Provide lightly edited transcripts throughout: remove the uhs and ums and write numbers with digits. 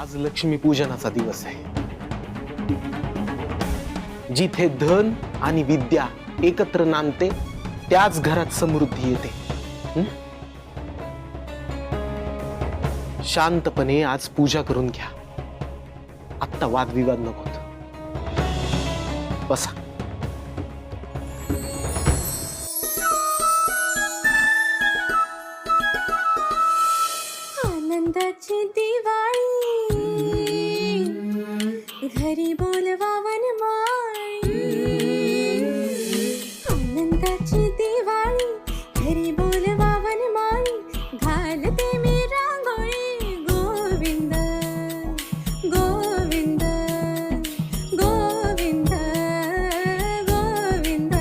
आज लक्ष्मी पूजनाचा दिवस आहे। जिथे धन आणि विद्या एकत्र नांदते त्याच घरात समृद्धी येते। शांतपणे आज पूजा करून घ्या। आत्ता वादविवाद नकोत। बसा। आनंदाची दिवाळी घरी बोलवा वनमाळी। आनंदाची दिवाळी घरी बोलवा वनमाळी। घालते मी रांगोळी गोविंद गोविंद गोविंद गोविंद।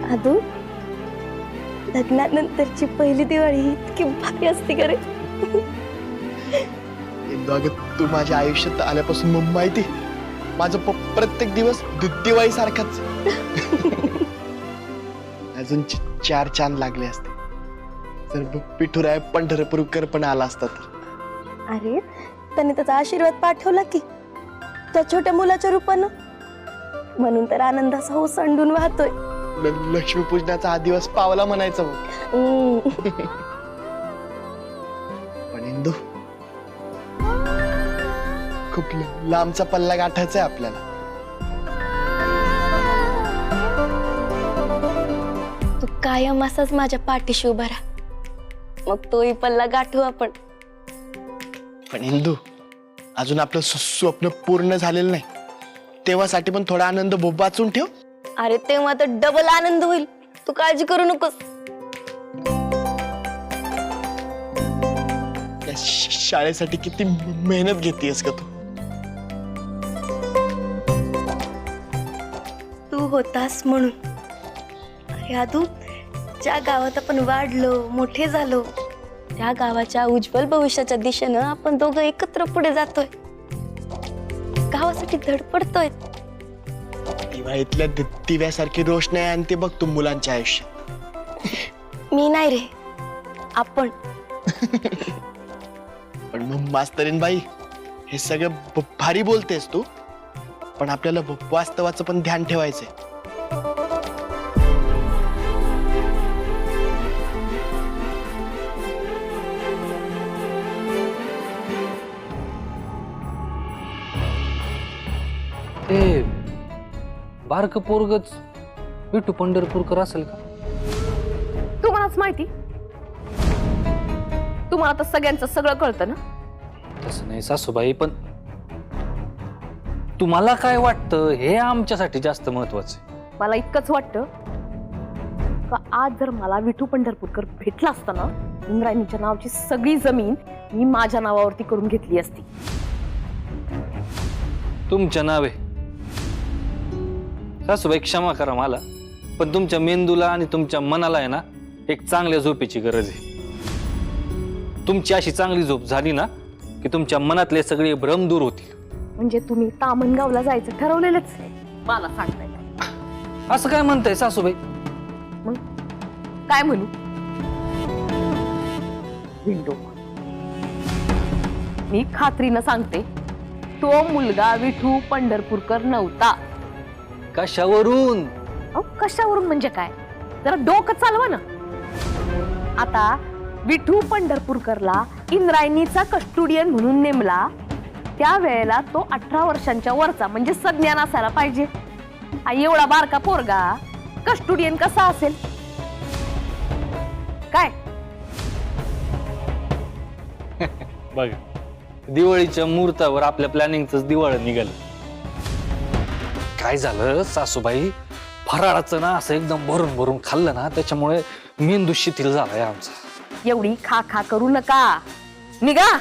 आदू, लग्नानंतरची पहिली दिवाळी इतकी भारी असते का रे? तू माझ्या आयुष्यात आल्यापासून मग माहिती माझा प्रत्येक दिवस दिवाळी सारखाच। अजून 4 चांद लागले असते जर पिठुराय पंढरपूरकर पण आला असता तर। अरे त्याने त्याचा आशीर्वाद पाठवला की त्या छोट्या मुलाच्या रूपानं, म्हणून तर आनंदाचा ओसंडून वाहतोय। लक्ष्मी पूजनाचा हा दिवस पावला म्हणायचं मग। पण इंदू, खूप लांबचा पल्ला गाठायचा आहे आपल्याला। तू कायम असाच माझ्या पाठीशी उभा राहा, मग तोही पल्ला गाठू आपण। पण इंदू, अजून आपलं स्वप्न पूर्ण झालेलं नाही, तेव्हासाठी पण थोडा आनंद वाचून ठेव। अरे तेव्हा तर डबल आनंद होईल, तू काळजी करू नकोस। त्या शाळेसाठी किती मेहनत घेतेस का तू? तू होतास म्हणून। अरे आदू, ज्या गावात आपण वाढलो मोठे झालो त्या गावाच्या उज्ज्वल भविष्याच्या दिशेनं आपण दोघं एकत्र पुढे जातोय, गावासाठी धडपडतोय। दिवाळीतल्या दिव्यासारखी रोषणाई आणते बघ तू मुलांच्या आयुष्यात। मी नाही रे, आपण। पण मग मास्तरीन बाई, हे सगळं भारी बोलतेस तू, पण आपल्याला वास्तवाचं पण ध्यान ठेवायचंय। ते बारक पोरगच विठू पंढरपूरकर असेल का? तुम्हालाच माहिती, तुम्हाला तर सगळ्यांचं सगळं कळतं ना। तसं नाही सासूबाई, पण तुम्हाला काय वाटतं हे आमच्यासाठी जास्त महत्वाचं आहे। मला इतकंच वाटतं का आज जर मला विठू पंढरपूरकर भेटला असता ना, इंद्रायणीच्या नावाची सगळी जमीन मी माझ्या नावावरती करून घेतली असती। तुमच्या नावे सासूबाई क्षमा करा मला, पण तुमच्या मेंदूला आणि तुमच्या मनाला आहे ना एक चांगल्या झोपेची गरज आहे। तुमची अशी चांगली झोप झाली ना की तुमच्या मनातले सगळे भ्रम दूर होतील। म्हणजे तुम्ही तामणगावला जायचं ठरवलेलंच मला सांगताय? असं काय म्हणताय सासूबाई? मग काय म्हणू? विंडो, मी खात्रीनं सांगते, तो मुलगा विठू पंढरपूरकर नव्हता। कशावरून? कशावरून म्हणजे काय? जरा डोकं चालवा ना। आता विठू पंढरपूरकरला इंद्रायणीचा कस्टोडियन म्हणून नेमला, त्या वेळेला तो 18 वर्षांच्या वरचा म्हणजे सज्ञान असायला पाहिजे। एवढा बारका पोरगा कस्टोडियन कसा असेल? काय? बघ, दिवाळीच्या मुहूर्तावर आपल्या प्लॅनिंगच दिवाळं निघालं. काय झालं सासूबाई, फराळाचं ना असं एकदम भरून भरून खाल्लं ना, त्याच्यामुळे मेंदू शिथिल झालाय आमचा. एवढी खा खा करू नका, निघा.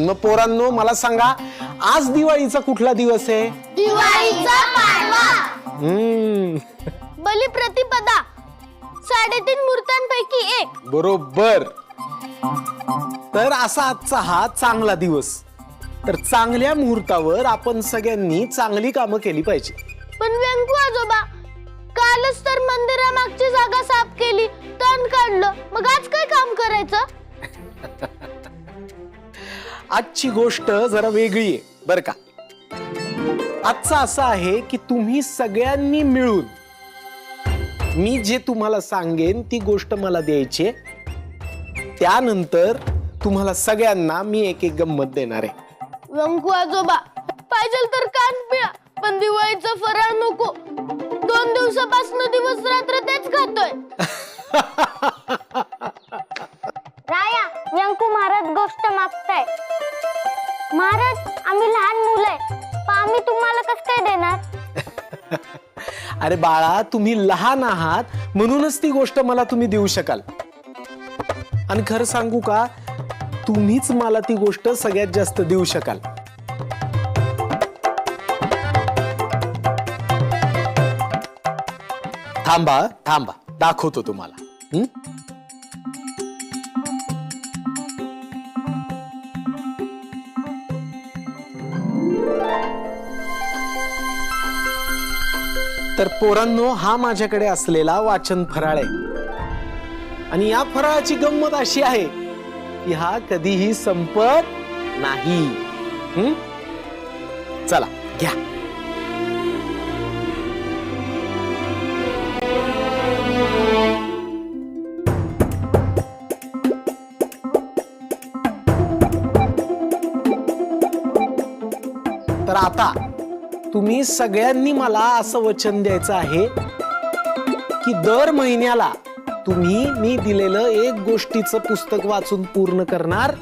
मग पोरांनो मला सांगा, आज दिवाळीचा कुठला दिवस आहे? दिवाळीचा पाडवा, बलिप्रतिपदा, 3.5 मूर्तांपैकी एक. बरोबर. तर असा आजचा हा चांगला दिवस. तर चांगल्या मुहूर्तावर आपण सगळ्यांनी चांगली कामं केली पाहिजे. पण व्यंकू आजोबा, कालच तर मंदिरामागची जागा साफ केली, तण काढलं, मग आज काय काम करायचं? आजची गोष्ट जरा वेगळी आहे बर का. आजचा असा आहे की तुम्ही सगळ्यांनी मिळून मी जे तुम्हाला सांगेन ती गोष्ट मला द्यायची. त्यानंतर तुम्हाला सगळ्यांना मी एक एक गंमत देणार आहे. व्यंकू आजोबा, पाहिजे तर कान पिळा, पण दिवाळीचं फराळ नको. 2 दिवसापासून दिवस रात्र तेच खातोय. राया, व्यंकू महाराज गोष्ट मागताय. महाराज, आम्ही लहान मुलं आहे, पण आम्ही तुम्हाला कसं काय देणार? अरे बाळा, तुम्ही लहान आहात म्हणूनच ती गोष्ट मला तुम्ही देऊ शकाल. आणि खरं सांगू का, तुम्हीच मला ती गोष्ट सगळ्यात जास्त देऊ शकाल. थांबा थांबा, दाखवतो तुम्हाला. तर पोरांनो, हा माझ्याकडे असलेला वाचन फराळ आहे. आणि या फराळाची गंमत अशी आहे की हा कधीही संपत नाही. चला घ्या. तर आता तुम्ही सगळ्यांनी मला असं वचन द्यायचं आहे की दर महिन्याला तुम्ही मी दिलेलं एक गोष्टीचं पुस्तक वाचून पूर्ण करणार.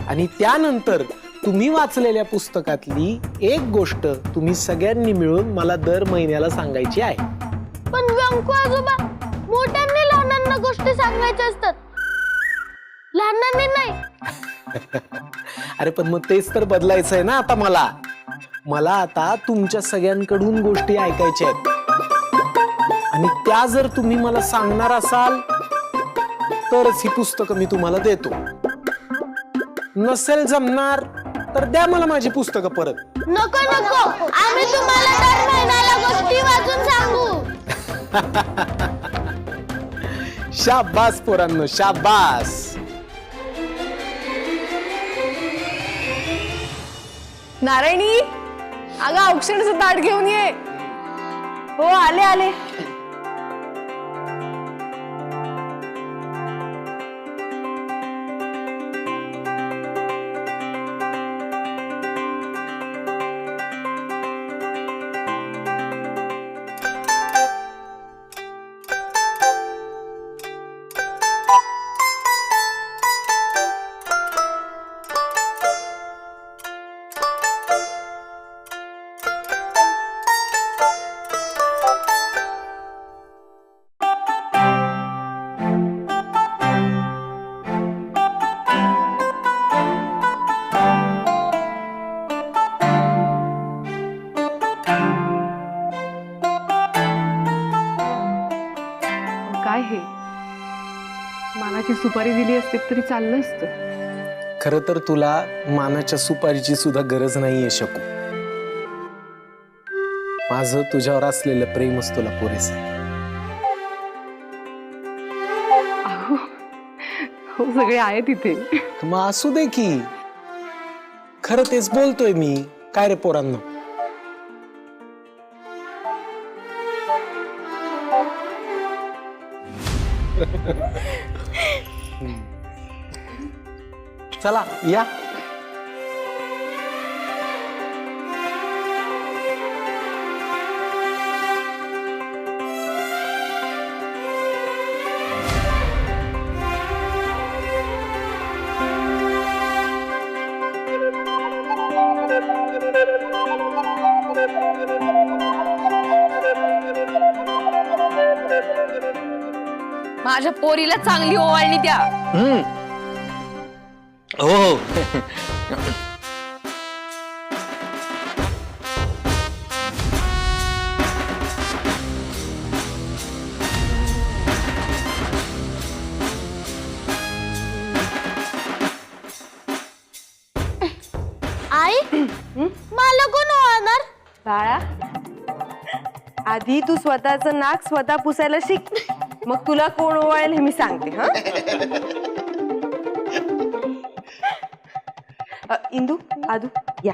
आणि त्यानंतर तुम्ही वाचलेल्या पुस्तकातली एक गोष्ट तुम्ही सगळ्यांनी मिळून मला दर महिन्याला सांगायची आहे. पण व्यंकू आजोबा, मोठ्यांनी लहानांना गोष्टी सांगायच्या असतात, लहानांनी नाही. अरे पण मग तेच तर बदलायचं आहे ना आता मला आता तुमच्या सगळ्यांकडून गोष्टी ऐकायच्या आहेत. आणि त्या जर तुम्ही मला सांगणार असाल तरच ही पुस्तकं मी तुम्हाला देतो. नसेल जमणार तर द्या मला माझी पुस्तकं परत. नको नको, आम्ही तुम्हाला दर महिन्याला गोष्टी वाचून सांगू. शाबास पोरांनो, शाबास. नारायणी, अगं औक्षणाचं ताट घेऊन ये. हो, आले आले. काय हे, मानाची सुपारी दिली असते तरी चाललं असतं. खरं तर तुला मानाच्या सुपारीची सुद्धा गरज नाहीये शकू. माझं तुझ्यावर असलेलं प्रेमच तुला पुरेसं आहे. हो, सगळे आहे तिथे. मग असू दे की. खरं तेच बोलतोय मी. काय रे पोरांनो? चला या. माझ्या पोरीला चांगली ओवाळणी द्या. हो हो. आई मला कोण ओळखणार? बाळा, आधी तू स्वतःचं नाक स्वतः पुसायला शिक, मग तुला कोण ओवाळेल हे मी सांगते. हा इंदू, आदू या.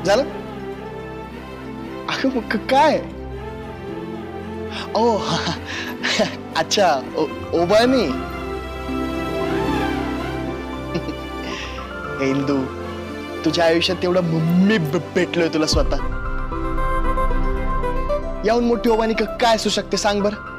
झालं? अगं मग काय? ओ अच्छा, ओबानी. इंदू, तुझ्या आयुष्यात तेवढं मी भेटलोय तुला स्वतः. याहून मोठी ओबानी काय असू शकते सांग बरं?